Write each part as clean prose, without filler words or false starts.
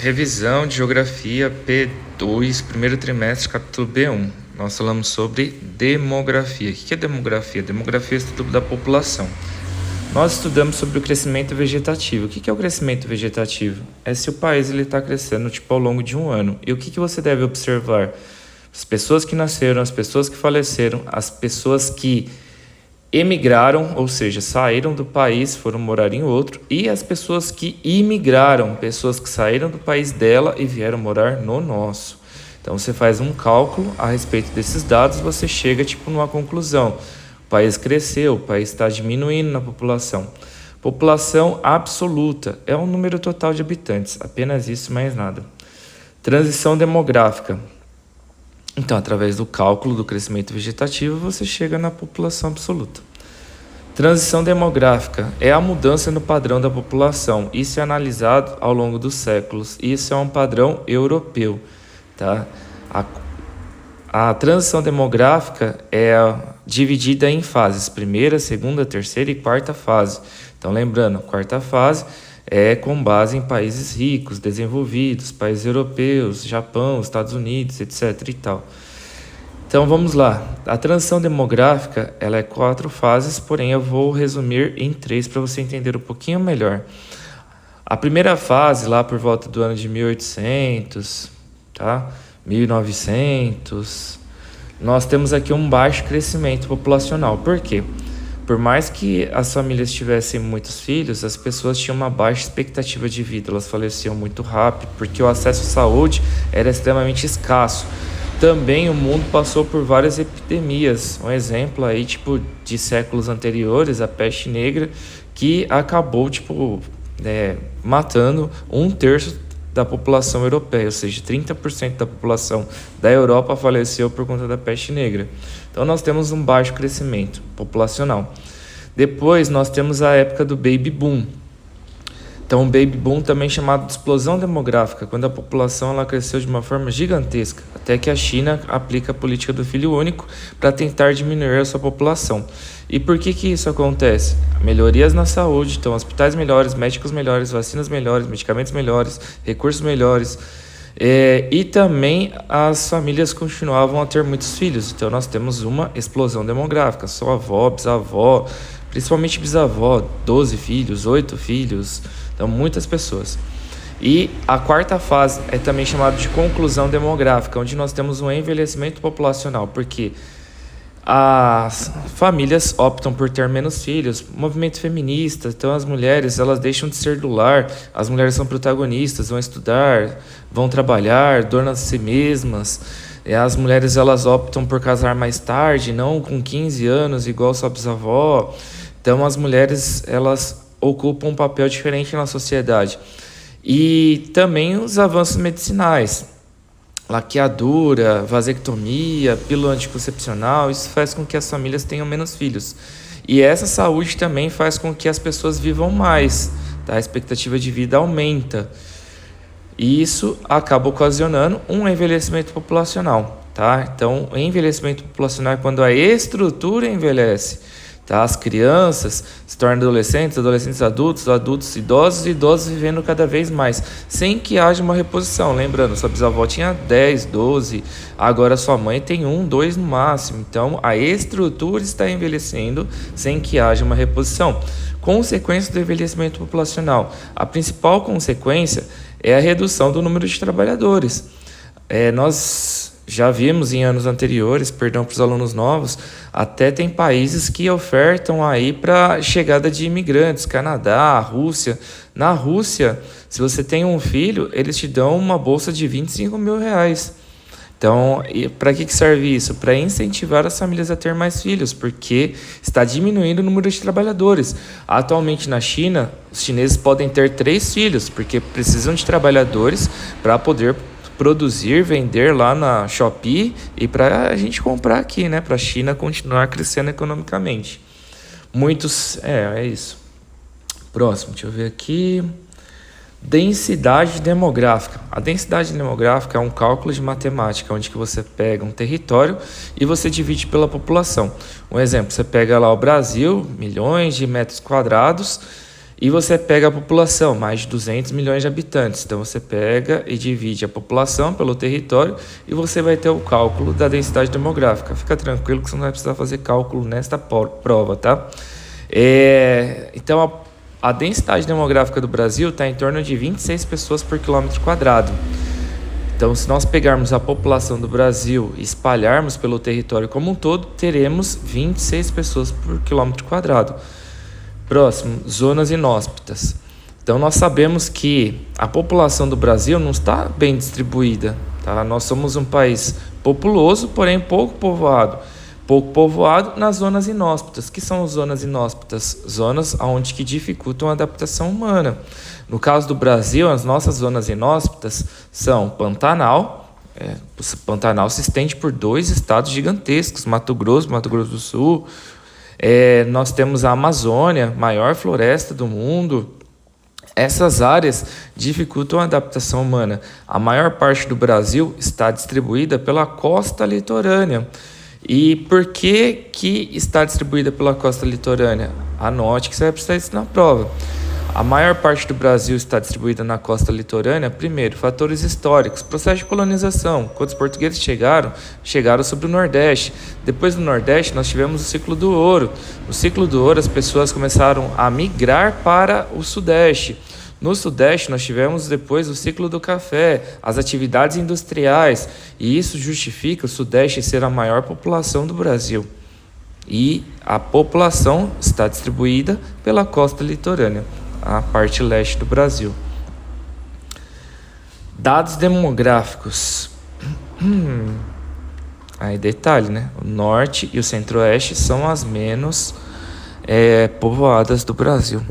Revisão de Geografia P2, primeiro trimestre, capítulo B1. Nós falamos sobre demografia. O que é demografia? Demografia é o estudo da população. Nós estudamos sobre o crescimento vegetativo. O que é o crescimento vegetativo? É se o país está crescendo ao longo de um ano. E o que você deve observar? As pessoas que nasceram, as pessoas que faleceram, as pessoas que emigraram, ou seja, saíram do país, foram morar em outro, e as pessoas que imigraram, pessoas que saíram do país dela e vieram morar no nosso. Então você faz um cálculo a respeito desses dados, você chega numa conclusão. O país cresceu, o país está diminuindo na população. População absoluta é o número total de habitantes, apenas isso, mais nada. Transição demográfica. Então, através do cálculo do crescimento vegetativo, você chega na população absoluta. Transição demográfica é a mudança no padrão da população. Isso é analisado ao longo dos séculos. Isso é um padrão europeu. Tá? A transição demográfica é dividida em fases. Primeira, segunda, terceira e quarta fase. Então, lembrando, a quarta fase é com base em países ricos, desenvolvidos, países europeus, Japão, Estados Unidos, etc. e tal. Então vamos lá. A transição demográfica ela é 4 fases, porém eu vou resumir em 3 para você entender um pouquinho melhor. A primeira fase, lá por volta do ano de 1800, tá? 1900, nós temos aqui um baixo crescimento populacional. Por quê? Por mais que as famílias tivessem muitos filhos, as pessoas tinham uma baixa expectativa de vida, elas faleciam muito rápido, porque o acesso à saúde era extremamente escasso. Também o mundo passou por várias epidemias, um exemplo aí, de séculos anteriores, a peste negra, que acabou, matando 1/3 da população europeia, ou seja, 30% da população da Europa faleceu por conta da peste negra. Então nós temos um baixo crescimento populacional. Depois nós temos a época do baby boom. Então o baby boom também chamado de explosão demográfica, quando a população ela cresceu de uma forma gigantesca, até que a China aplica a política do filho único para tentar diminuir a sua população. E por que isso acontece? Melhorias na saúde, então hospitais melhores, médicos melhores, vacinas melhores, medicamentos melhores, recursos melhores. E também as famílias continuavam a ter muitos filhos, então nós temos uma explosão demográfica, só avó, bisavó, principalmente bisavó, 12 filhos, 8 filhos, então muitas pessoas. E a quarta fase é também chamada de conclusão demográfica, onde nós temos um envelhecimento populacional, porque as famílias optam por ter menos filhos, movimento feminista, então as mulheres elas deixam de ser do lar, as mulheres são protagonistas, vão estudar, vão trabalhar, donas de si mesmas, e as mulheres elas optam por casar mais tarde, não com 15 anos igual sua bisavó, então as mulheres elas ocupam um papel diferente na sociedade. E também os avanços medicinais, laqueadura, vasectomia, pílula anticoncepcional, isso faz com que as famílias tenham menos filhos. E essa saúde também faz com que as pessoas vivam mais, tá? A expectativa de vida aumenta. E isso acaba ocasionando um envelhecimento populacional, tá? Então, o envelhecimento populacional é quando a estrutura envelhece. Tá? As crianças se tornam adolescentes adultos, adultos idosos e idosos vivendo cada vez mais, sem que haja uma reposição. Lembrando, sua bisavó tinha 10, 12, agora sua mãe tem 1, 2 no máximo. Então, a estrutura está envelhecendo sem que haja uma reposição. Consequência do envelhecimento populacional. A principal consequência é a redução do número de trabalhadores. Nós já vimos em anos anteriores, para os alunos novos, até tem países que ofertam aí para chegada de imigrantes, Canadá, Rússia. Na Rússia, se você tem um filho, eles te dão uma bolsa de R$25 mil. Então, para que serve isso? Para incentivar as famílias a ter mais filhos, porque está diminuindo o número de trabalhadores. Atualmente na China, os chineses podem ter 3 filhos, porque precisam de trabalhadores para poder produzir, vender lá na Shopee e para a gente comprar aqui, né? Para a China continuar crescendo economicamente. Muitos... é isso. Próximo, deixa eu ver aqui. Densidade demográfica. A densidade demográfica é um cálculo de matemática, onde que você pega um território e você divide pela população. Um exemplo, você pega lá o Brasil, milhões de metros quadrados, E você pega a população, mais de 200 milhões de habitantes. Então você pega e divide a população pelo território e você vai ter o cálculo da densidade demográfica. Fica tranquilo que você não vai precisar fazer cálculo nesta prova, tá? Então a densidade demográfica do Brasil está em torno de 26 pessoas por quilômetro quadrado. Então, se nós pegarmos a população do Brasil e espalharmos pelo território como um todo, teremos 26 pessoas por quilômetro quadrado. Próximo, zonas inóspitas. Então, nós sabemos que a população do Brasil não está bem distribuída. Tá? Nós somos um país populoso, porém pouco povoado. Pouco povoado nas zonas inóspitas. Que são as zonas inóspitas? Zonas onde que dificultam a adaptação humana. No caso do Brasil, as nossas zonas inóspitas são Pantanal. O Pantanal se estende por 2 estados gigantescos, Mato Grosso do Sul. Nós temos a Amazônia, maior floresta do mundo. Essas áreas dificultam a adaptação humana. A maior parte do Brasil está distribuída pela costa litorânea. E por que está distribuída pela costa litorânea? Anote que você vai precisar disso na prova. A maior parte do Brasil está distribuída na costa litorânea. Primeiro, fatores históricos, processo de colonização. Quando os portugueses chegaram sobre o Nordeste. Depois do Nordeste, nós tivemos o ciclo do ouro. No ciclo do ouro, as pessoas começaram a migrar para o Sudeste. No Sudeste, nós tivemos depois o ciclo do café, as atividades industriais, e isso justifica o Sudeste ser a maior população do Brasil. E a população está distribuída pela costa litorânea, a parte leste do Brasil. Dados demográficos. Aí detalhe, né? O norte e o centro-oeste são as menos povoadas do Brasil.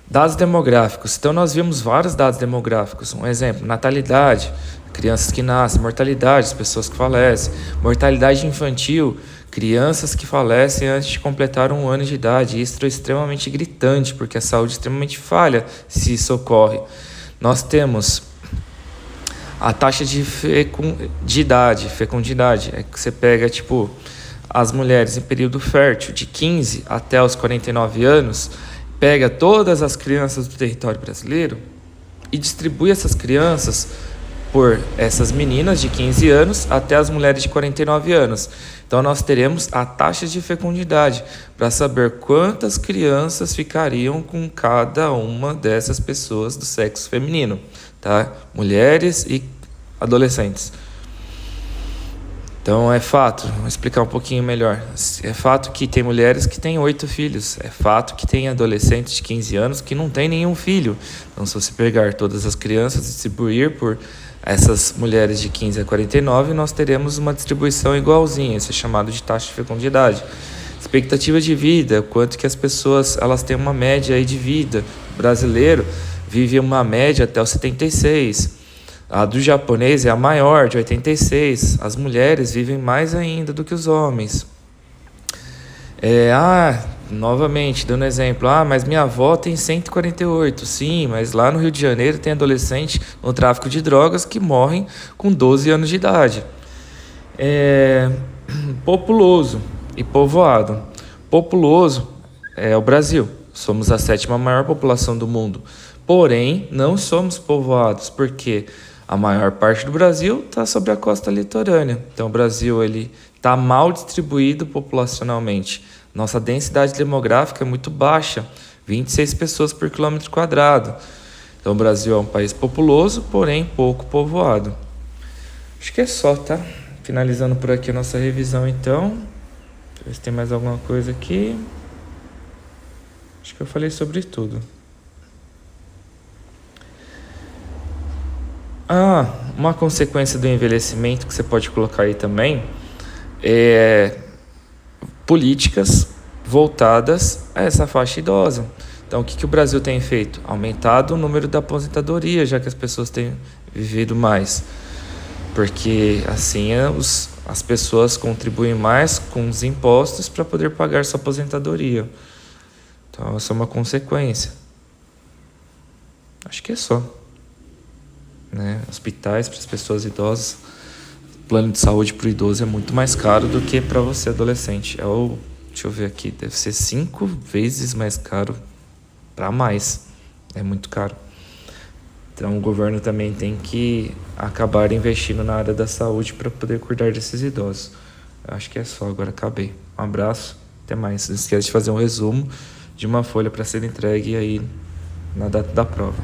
Dados demográficos. Então, nós vimos vários dados demográficos. Um exemplo, natalidade, crianças que nascem, mortalidade, pessoas que falecem, mortalidade infantil, crianças que falecem antes de completar 1 ano de idade. Isso é extremamente gritante, porque a saúde é extremamente falha se isso ocorre. Nós temos a taxa de fecundidade. É que você pega, as mulheres em período fértil, de 15 até os 49 anos, pega todas as crianças do território brasileiro e distribui essas crianças por essas meninas de 15 anos até as mulheres de 49 anos. Então, nós teremos a taxa de fecundidade para saber quantas crianças ficariam com cada uma dessas pessoas do sexo feminino, tá? Mulheres e adolescentes. Então, é fato, vou explicar um pouquinho melhor. É fato que tem mulheres que têm 8 filhos. É fato que tem adolescentes de 15 anos que não têm nenhum filho. Então, se você pegar todas as crianças e distribuir por essas mulheres de 15 a 49, nós teremos uma distribuição igualzinha. Isso é chamado de taxa de fecundidade. Expectativa de vida, quanto que as pessoas elas têm uma média aí de vida. O brasileiro vive uma média até os 76. A do japonês é a maior, de 86. As mulheres vivem mais ainda do que os homens. Novamente, dando exemplo. Mas minha avó tem 148. Sim, mas lá no Rio de Janeiro tem adolescente no tráfico de drogas que morrem com 12 anos de idade. Populoso e povoado. Populoso é o Brasil. Somos a 7ª maior população do mundo. Porém, não somos povoados, porque a maior parte do Brasil está sobre a costa litorânea. Então, o Brasil está mal distribuído populacionalmente. Nossa densidade demográfica é muito baixa, 26 pessoas por quilômetro quadrado. Então, o Brasil é um país populoso, porém pouco povoado. Acho que é só, tá? Finalizando por aqui a nossa revisão, então. Deixa eu ver se tem mais alguma coisa aqui. Acho que eu falei sobre tudo. Uma consequência do envelhecimento que você pode colocar aí também é políticas voltadas a essa faixa idosa. Então, o que o Brasil tem feito? Aumentado o número da aposentadoria, já que as pessoas têm vivido mais. Porque assim as pessoas contribuem mais com os impostos para poder pagar sua aposentadoria. Então, essa é uma consequência. Acho que é só. Hospitais para as pessoas idosas, plano de saúde para o idoso é muito mais caro do que para você adolescente. Deixa eu ver aqui, deve ser 5 vezes mais caro. para mais. É muito caro. Então o governo também tem que acabar investindo na área da saúde para poder cuidar desses idosos. Eu acho que é só, agora acabei. Um abraço, até mais. Não esquece de fazer um resumo de uma folha para ser entregue aí na data da prova.